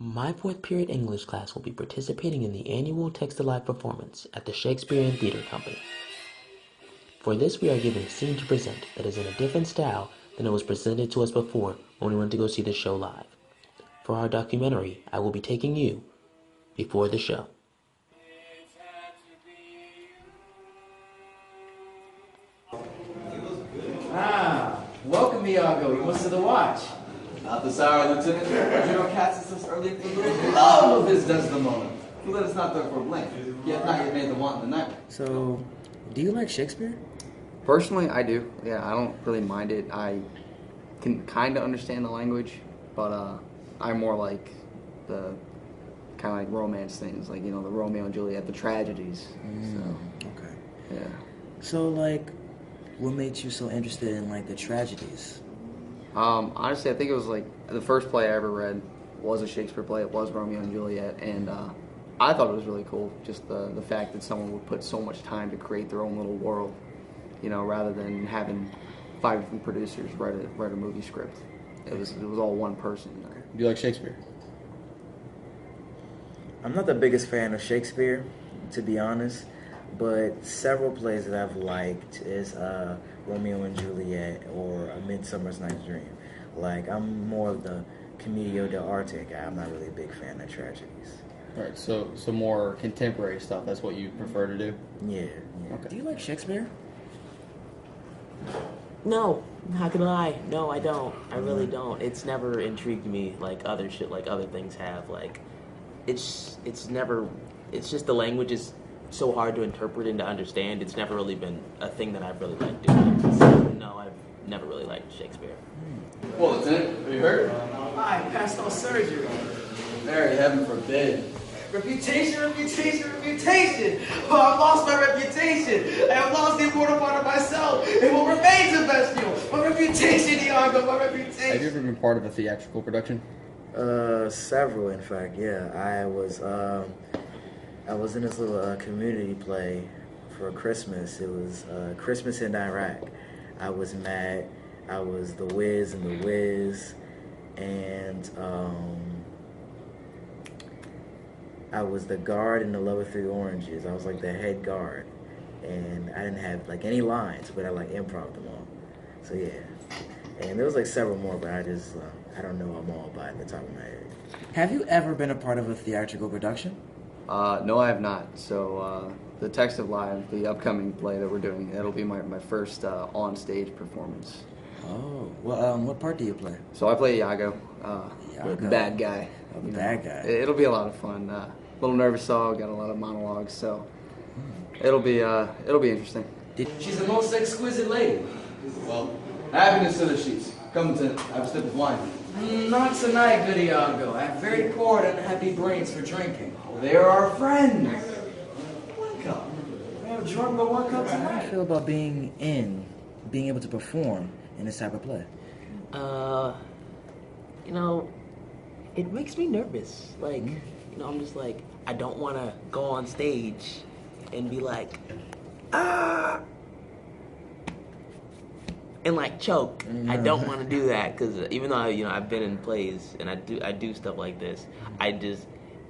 My fourth period English class will be participating in the annual Text-to-Life performance at the Shakespeare and Theatre Company. For this, we are given a scene to present that is in a different style than it was presented to us before when we went to go see the show live. For our documentary, I will be taking you before the show. Welcome, Iago. You must have the watch. Not this hour, Lieutenant. General Katz is this early for the love of his Desdemona. He let us not there for a blink. He had not yet made the want in the night. So, do you like Shakespeare? Personally, I do. Yeah, I don't really mind it. I can kind of understand the language, but I'm more like the kind of like romance things, like, you know, the Romeo and Juliet, the tragedies. Okay. Yeah. So, like, what made you so interested in, like, the tragedies? Honestly, I think it was like the first play I ever read was a Shakespeare play. It was Romeo and Juliet, and I thought it was really cool. Just the fact that someone would put so much time to create their own little world, you know, rather than having 5 different producers write a movie script. It was all one person. Do you like Shakespeare? I'm not the biggest fan of Shakespeare, to be honest, but several plays that I've liked is Romeo and Juliet or A Midsummer's Night's Dream. Like, I'm more of the commedia dell'arte guy. I'm not really a big fan of tragedies. Right, so more contemporary stuff, that's what you prefer to do? Yeah. Okay. Do you like Shakespeare? No, not gonna lie. No, I don't. I really don't. It's never intrigued me like other shit, like other things have. Like, it's never. It's just the language is so hard to interpret and to understand. It's never really been a thing that I've really liked doing. So, no, I've never really liked Shakespeare. Well, Lieutenant, have you heard? I passed on surgery. Mary, heaven forbid. Reputation. Oh, I've lost my reputation. I have lost the important part of myself. It will remain to bestial. My reputation, Iago, my reputation. Have you ever been part of a theatrical production? Several, in fact, yeah. I was in this little community play for Christmas. It was Christmas in Iraq. I was Matt. I was the Wiz and the Wiz, and I was the guard in the Love of Three Oranges. I was like the head guard, and I didn't have like any lines, but I like improv them all. So yeah, and there was like several more, but I just I don't know them all by the top of my head. Have you ever been a part of a theatrical production? No, I have not. So the Text of Live, the upcoming play that we're doing, that'll be my first on-stage performance. Oh, well, what part do you play? So I play Iago, Iago. the bad guy. Oh, the You know. bad guy. It'll be a lot of fun. Little nervous, so got a lot of monologues, so it'll be interesting. She's the most exquisite lady. Well, happiness to the sheets. Come, Lieutenant, have a sip of wine. Not tonight, good Iago. I have very poor and unhappy brains for drinking. They're our friends. One cup. I have drunk but one cup How do you tonight. feel about being able to perform in this type of play? You know, it makes me nervous. Like, you know, I'm just like, I don't want to go on stage and be like, ah, and like choke. I don't want to do that because even though I've been in plays and I do stuff like this,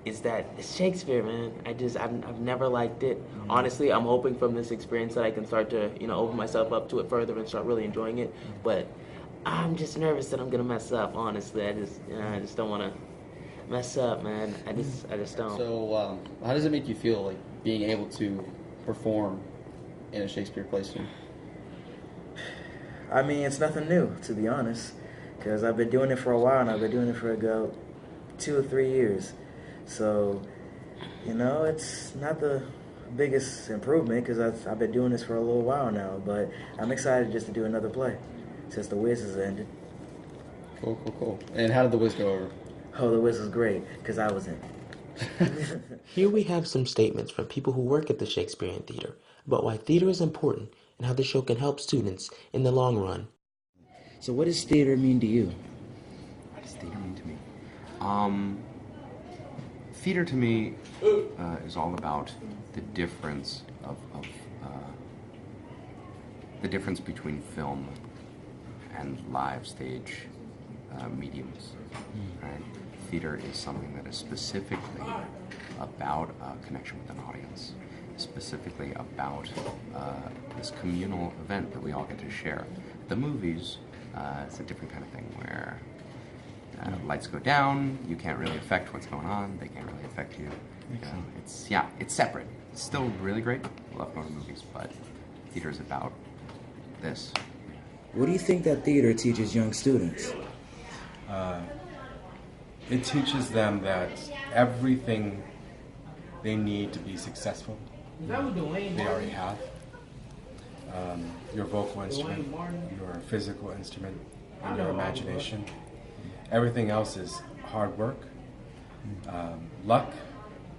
it's Shakespeare, man. I've never liked it. Honestly, I'm hoping from this experience that I can start to open myself up to it further and start really enjoying it. But I'm just nervous that I'm gonna mess up. Honestly, I just don't want to mess up, man. I just don't. So how does it make you feel, like, being able to perform in a Shakespeare play soon? I mean, it's nothing new, to be honest, because I've been doing it for a while, and I've been doing it for about 2 or 3 years. So, it's not the biggest improvement because I've been doing this for a little while now, but I'm excited just to do another play since The Wiz has ended. Cool. And how did The Wiz go over? Oh, The Wiz was great because I was in. Here we have some statements from people who work at the Shakespeare and Theater about why theater is important and how the show can help students in the long run. So what does theater mean to you? What does theater mean to me? Theater to me is all about the difference of the difference between film and live stage mediums. Right? theater is something that is specifically about a connection with an audience, specifically about this communal event that we all get to share. The movies, it's a different kind of thing where lights go down, you can't really affect what's going on, they can't really affect you. It's separate. It's still really great. I love going to movies, but theater is about this. What do you think that theater teaches young students? It teaches them that everything they need to be successful, they already have. Your vocal instrument, your physical instrument, and your imagination. Everything else is hard work, luck,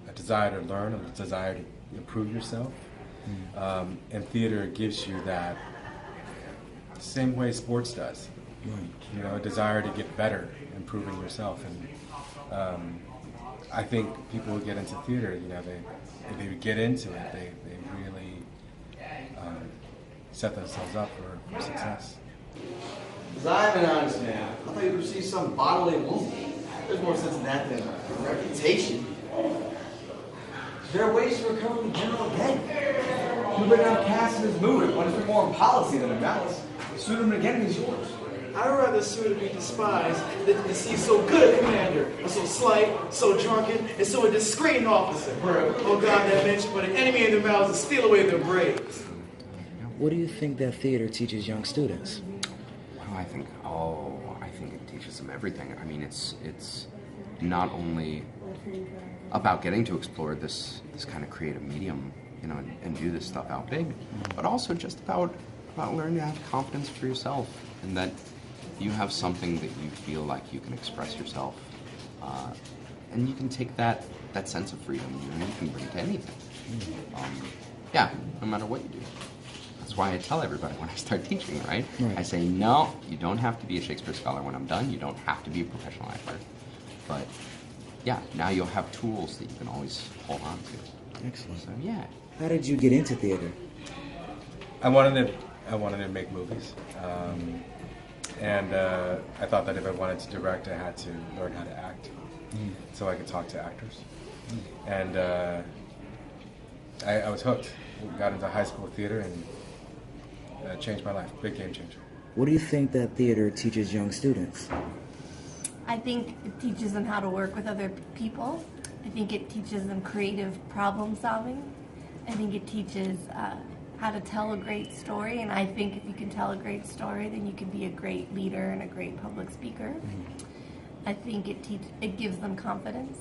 a desire to learn, a desire to improve yourself. And theater gives you that the same way sports does. You know, a desire to get better, improving yourself. And I think people who get into theater, you know, if they get into it, they really set themselves up for success. Because I'm an honest man. I thought you'd receive some bodily wound. There's more sense in that than a reputation. There are ways to recover the general again. You bring out Cass in his mood. One is more in policy than in malice. Suit him again, he's yours. I'd rather sue to be despised than to see so good a commander, but so slight, so drunken, and so indiscreet an officer. Oh God, that mention, but an enemy in their mouths to steal away their brains. What do you think that theater teaches young students? Well, I think it teaches them everything. I mean, it's not only about getting to explore this kind of creative medium, you know, and do this stuff out big, but also just about learning to have confidence for yourself, and that you have something that you feel like you can express yourself, and you can take that sense of freedom, you know, you can bring it to anything. No matter what you do. That's why I tell everybody when I start teaching, right? I say, no, you don't have to be a Shakespeare scholar when I'm done. You don't have to be a professional actor. But, yeah, now you'll have tools that you can always hold on to. Excellent. So, yeah. How did you get into theater? I wanted to make movies. And I thought that if I wanted to direct, I had to learn how to act so I could talk to actors. And I was hooked. Got into high school theater and changed my life. Big game changer. What do you think that theater teaches young students? I think it teaches them how to work with other people. I think it teaches them creative problem solving. I think it teaches how to tell a great story, and I think if you can tell a great story, then you can be a great leader and a great public speaker. I think it gives them confidence.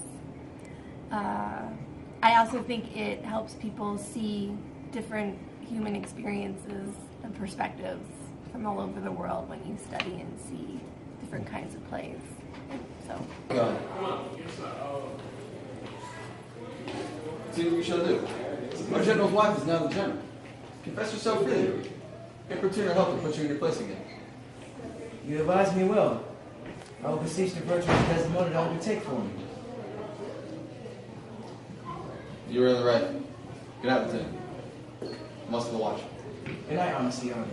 I also think it helps people see different human experiences and perspectives from all over the world when you study and see different kinds of plays. So. See what we shall do. Our general's wife is now the general. Confess yourself freely. Importune her help to put you in your place again. You advise me well. I will beseech the virtuous Desdemona to undertake for me. You were in the right. Good night, Lieutenant. Must have the watch. Good night, Honestly, Honor.